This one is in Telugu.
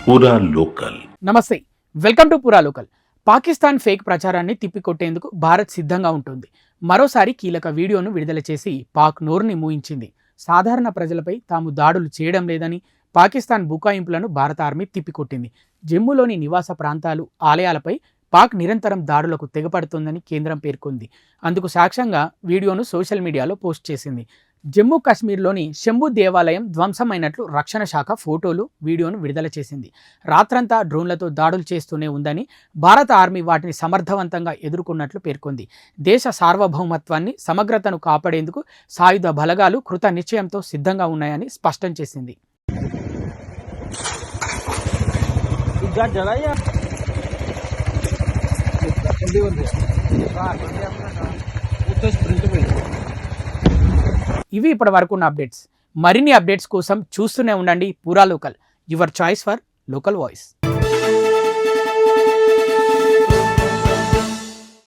పూరా లోకల్. నమస్తే, వెల్కమ్ టు పూరా లోకల్. పాకిస్తాన్ ఫేక్ ప్రచారాన్ని తిప్పికొట్టేందుకు భారత్ సిద్ధంగా ఉంటుంది. మరోసారి కీలక వీడియోను విడుదల చేసి పాక్ నోరుని మూయించింది. సాధారణ ప్రజలపై తాము దాడులు చేయడం లేదని పాకిస్తాన్ బుకాయింపులను భారత ఆర్మీ తిప్పికొట్టింది. జమ్మూలోని నివాస ప్రాంతాలు, ఆలయాలపై పాక్ నిరంతరం దాడులకు తెగపడుతుందని కేంద్రం పేర్కొంది. అందుకు సాక్ష్యంగా వీడియోను సోషల్ మీడియాలో పోస్ట్ చేసింది. జమ్మూ కాశ్మీర్లోని శంభు దేవాలయం ధ్వంసమైనట్లు రక్షణ శాఖ ఫోటోలు, వీడియోను విడుదల చేసింది. రాత్రంతా డ్రోన్లతో దాడులు చేస్తూనే ఉందని, భారత ఆర్మీ వాటిని సమర్థవంతంగా ఎదుర్కొన్నట్లు పేర్కొంది. దేశ సార్వభౌమత్వాన్ని, సమగ్రతను కాపాడేందుకు సాయుధ బలగాలు కృత నిశ్చయంతో సిద్ధంగా ఉన్నాయని స్పష్టం చేసింది. ఇవి ఇప్పటి వరకు ఉన్న అప్డేట్స్. మరిన్ని అప్డేట్స్ కోసం చూస్తూనే ఉండండి పూరా local, your choice for local voice.